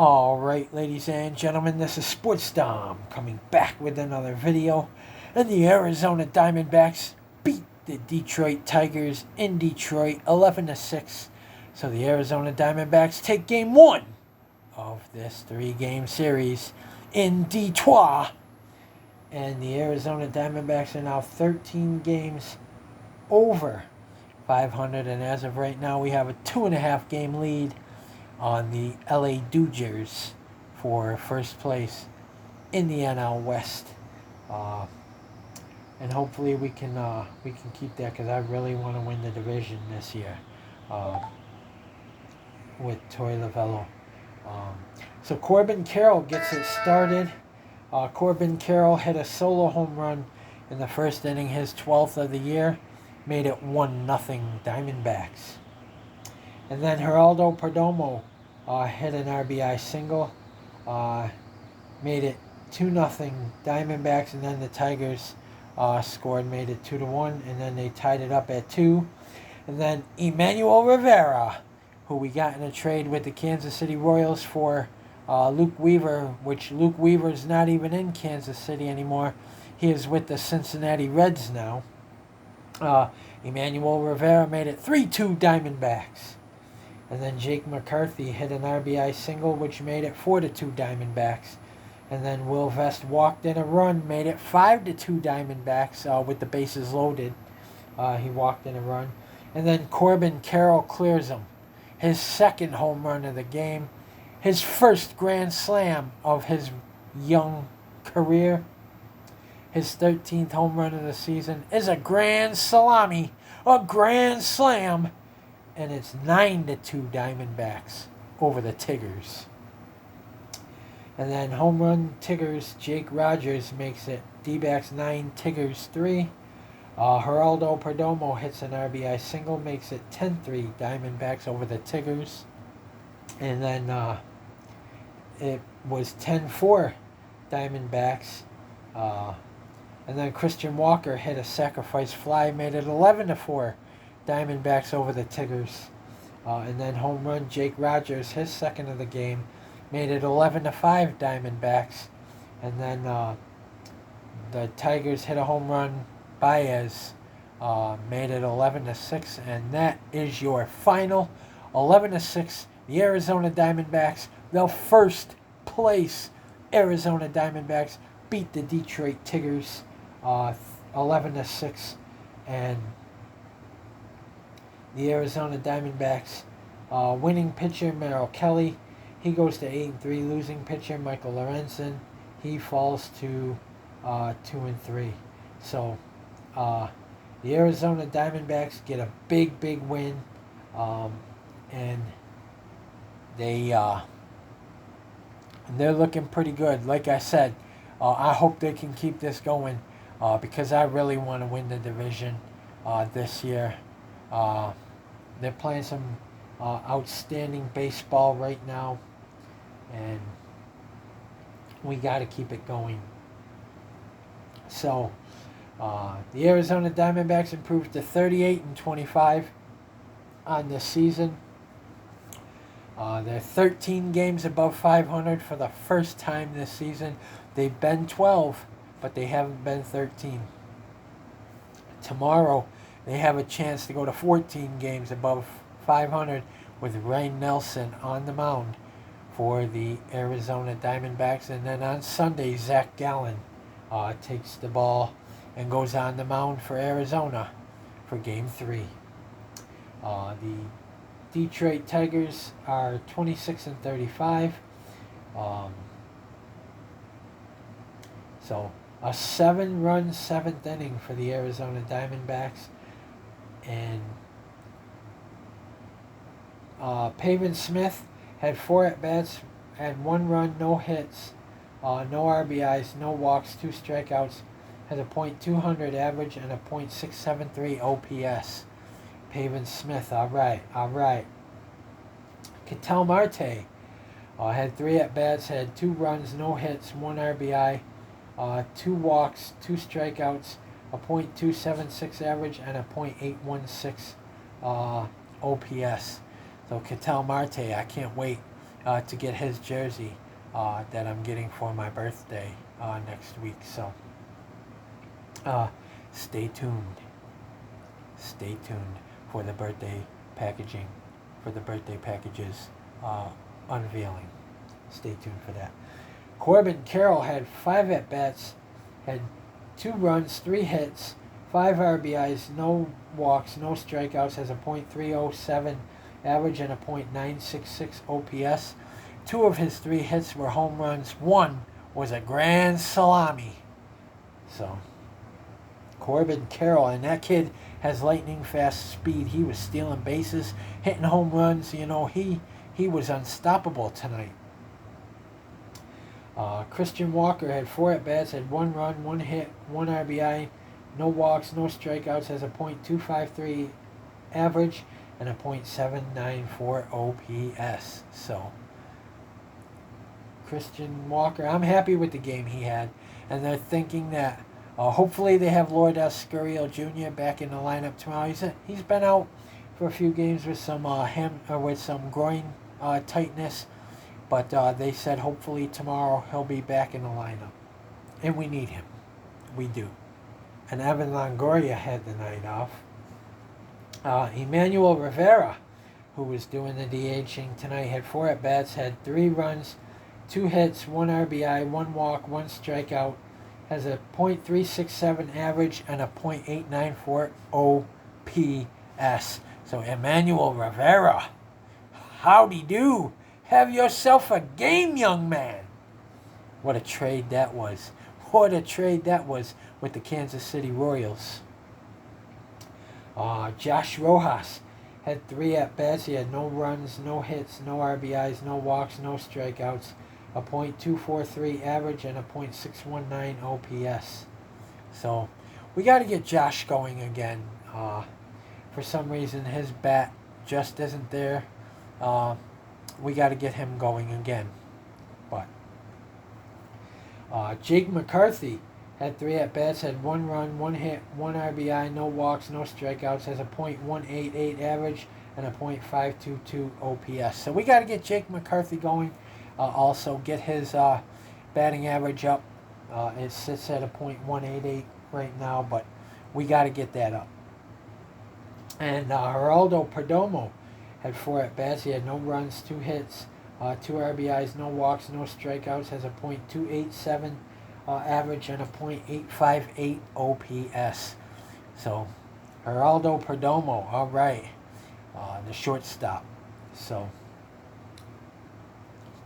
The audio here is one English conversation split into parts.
Alright, ladies and gentlemen, this is Sports Dom coming back with another video. And the Arizona Diamondbacks beat the Detroit Tigers in Detroit 11-6. So the Arizona Diamondbacks take game one of this three-game series in Detroit. And the Arizona Diamondbacks are now 13 games over 500. And as of right now, we have a 2.5 game lead on the LA Dodgers for first place in the NL West, and hopefully we can keep that, because I really want to win the division this year with Torey Lovullo. So Corbin Carroll gets it started. Corbin Carroll hit a solo home run in the first inning, his 12th of the year, made it 1-0 Diamondbacks. And then Geraldo Perdomo hit an RBI single, made it 2-0 Diamondbacks, and then the Tigers scored, made it 2-1, and then they tied it up at 2. And then Emmanuel Rivera, who we got in a trade with the Kansas City Royals for Luke Weaver, which Luke Weaver is not even in Kansas City anymore. He is with the Cincinnati Reds now. Emmanuel Rivera made it 3-2 Diamondbacks. And then Jake McCarthy hit an RBI single, which made it 4-2 Diamondbacks. And then Will Vest walked in a run, made it 5-2 Diamondbacks with the bases loaded. He walked in a run. And then Corbin Carroll clears him. His second home run of the game. His first grand slam of his young career. His 13th home run of the season is a grand salami, a grand slam. And it's 9-2 Diamondbacks over the Tigers. And then home run Tigers, Jake Rogers makes it D-backs 9, Tigers 3. Geraldo Perdomo hits an RBI single, makes it 10-3 Diamondbacks over the Tigers. And then it was 10-4 Diamondbacks. And then Christian Walker hit a sacrifice fly, made it 11-4 Diamondbacks over the Tigers. And then home run Jake Rogers, his second of the game, made it 11-5 Diamondbacks. And then the Tigers hit a home run, Baez, made it 11-6. And that is your final 11-6. The Arizona Diamondbacks, the first place Arizona Diamondbacks, beat the Detroit Tigers 11-6. And the Arizona Diamondbacks winning pitcher Merrill Kelly, he goes to 8-3. Losing pitcher Michael Lorenzen, he falls to 2-3. So the Arizona Diamondbacks get a big win, and they're looking pretty good. Like I said, I hope they can keep this going, because I really want to win the division this year. They're playing some outstanding baseball right now, and we got to keep it going. So the Arizona Diamondbacks improved to 38-25 on this season. They're 13 games above 500 for the first time this season. They've been 12, but they haven't been 13. Tomorrow, they have a chance to go to 14 games above 500 with Ryne Nelson on the mound for the Arizona Diamondbacks. And then on Sunday, Zach Gallen takes the ball and goes on the mound for Arizona for Game 3. The Detroit Tigers are 26-35. So a 7-run 7th inning for the Arizona Diamondbacks. And Pavin Smith had 4 at-bats, had 1 run, no hits, no RBIs, no walks, 2 strikeouts, has a .200 average and a .673 OPS. Pavin Smith, all right. Ketel Marte had 3 at-bats, had 2 runs, no hits, 1 RBI, 2 walks, 2 strikeouts, a .276 average, and a .816 OPS. So Ketel Marte, I can't wait to get his jersey that I'm getting for my birthday next week. So stay tuned. Stay tuned for the birthday packaging, for the birthday packages unveiling. Stay tuned for that. Corbin Carroll had 5 at-bats, had 2 runs, 3 hits, 5 RBIs, no walks, no strikeouts, has a .307 average and a .966 OPS. 2 of his 3 hits were home runs. 1 was a grand salami. So, Corbin Carroll, and that kid has lightning fast speed. He was stealing bases, hitting home runs. You know, he was unstoppable tonight. Christian Walker had 4 at-bats, had 1 run, 1 hit, 1 RBI, no walks, no strikeouts, has a .253 average and a .794 OPS. So, Christian Walker, I'm happy with the game he had. And they're thinking that hopefully they have Lourdes Gurriel Jr. back in the lineup tomorrow. He's been out for a few games with some groin tightness. But they said hopefully tomorrow he'll be back in the lineup. And we need him. We do. And Evan Longoria had the night off. Emmanuel Rivera, who was doing the DHing tonight, had 4 at-bats, had 3 runs, 2 hits, 1 RBI, 1 walk, 1 strikeout. Has a .367 average and a .894 OPS. So Emmanuel Rivera, howdy do. Have yourself a game, young man. What a trade that was. What a trade that was with the Kansas City Royals. Josh Rojas had 3 at-bats. He had no runs, no hits, no RBIs, no walks, no strikeouts. A .243 average and a .619 OPS. So we got to get Josh going again. For some reason his bat just isn't there. We got to get him going again. But Jake McCarthy had 3 at-bats, had 1 run, 1 hit, 1 RBI, no walks, no strikeouts, has a .188 average and a .522 OPS. So we got to get Jake McCarthy going. Also get his batting average up. It sits at a .188 right now, but we got to get that up. And Geraldo Perdomo had 4 at-bats. He had no runs, 2 hits, 2 RBIs, no walks, no strikeouts, has a .287 average and a .858 OPS. So, Geraldo Perdomo, all right, the shortstop. So,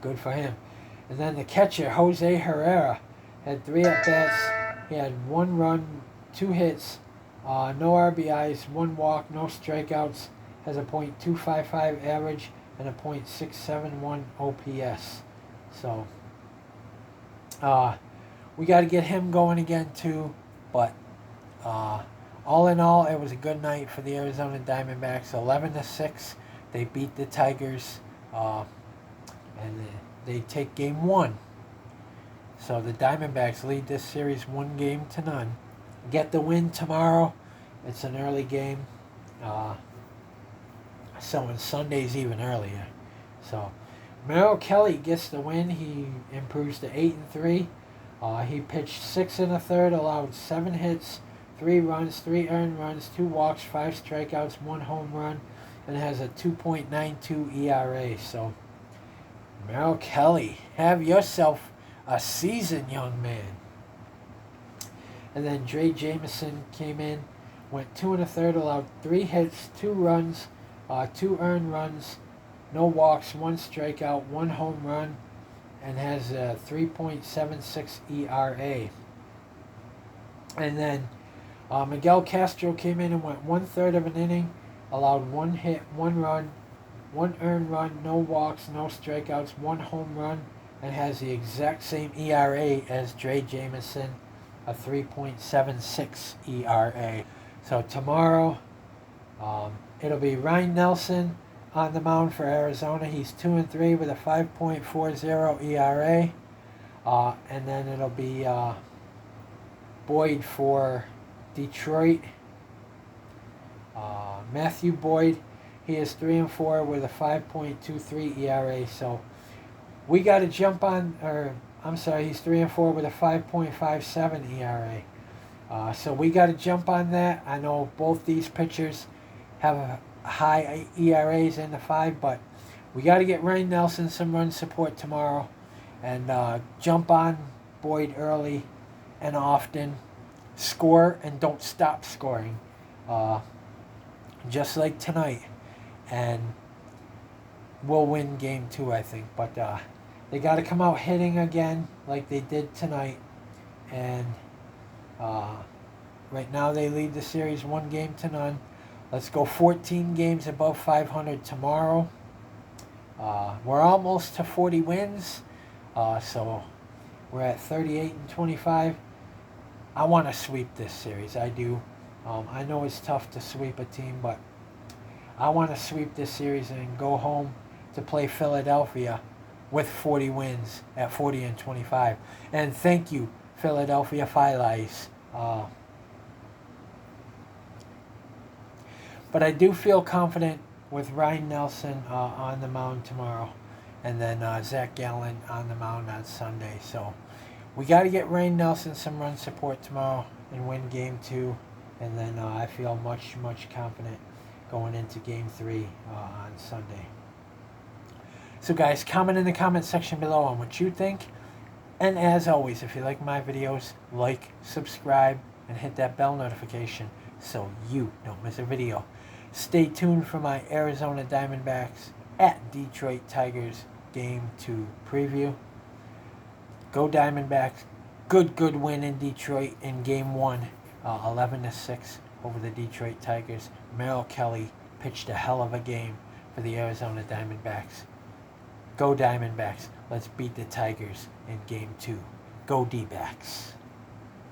good for him. And then the catcher, Jose Herrera, had 3 at-bats. He had 1 run, 2 hits, no RBIs, 1 walk, no strikeouts, has a .255 average and a .671 OPS. So, we got to get him going again too. But all in all, it was a good night for the Arizona Diamondbacks. 11-6, they beat the Tigers, and they take Game 1. So the Diamondbacks lead this series 1-0. Get the win tomorrow. It's an early game. So on Sunday's even earlier. So Merrill Kelly gets the win. He improves to 8-3. He pitched 6 1/3, allowed 7 hits, 3 runs, 3 earned runs, 2 walks, 5 strikeouts, 1 home run, and has a 2.92 ERA. So Merrill Kelly, have yourself a season, young man. And then Dre Jameson came in, went 2 1/3, allowed 3 hits, 2 runs, 2 earned runs, no walks, 1 strikeout, 1 home run, and has a 3.76 ERA. And then Miguel Castro came in and went 1/3 of an inning, allowed 1 hit, 1 run, 1 earned run, no walks, no strikeouts, 1 home run, and has the exact same ERA as Dre Jameson, a 3.76 ERA. So tomorrow, it'll be Ryne Nelson on the mound for Arizona. He's 2-3 with a 5.40 ERA. And then it'll be Boyd for Detroit. Matthew Boyd, he is 3-4 with a 5.23 ERA. So we got to jump on, or I'm sorry, he's 3-4 with a 5.57 ERA. So we got to jump on that. I know both these pitchers have high ERAs in the 5, but we got to get Ryne Nelson some run support tomorrow, and jump on Boyd early and often. Score and don't stop scoring, just like tonight, and we'll win game 2, I think. But they got to come out hitting again like they did tonight, and right now they lead the series 1-0. Let's go 14 games above 500 tomorrow. We're almost to 40 wins, so we're at 38-25. I want to sweep this series. I do. I know it's tough to sweep a team, but I want to sweep this series and go home to play Philadelphia with 40 wins at 40-25. And thank you, Philadelphia Phillies. But I do feel confident with Ryne Nelson on the mound tomorrow, and then Zach Gallen on the mound on Sunday. So we got to get Ryne Nelson some run support tomorrow and win game 2, and then I feel much confident going into game 3 on Sunday. So guys, comment in the comment section below on what you think. And as always, if you like my videos, like, subscribe, and hit that bell notification so you don't miss a video. Stay tuned for my Arizona Diamondbacks at Detroit Tigers game 2 preview. Go Diamondbacks. Good win in Detroit in game 1, 11-6 over the Detroit Tigers. Merrill Kelly pitched a hell of a game for the Arizona Diamondbacks. Go Diamondbacks. Let's beat the Tigers in game 2. Go D-backs.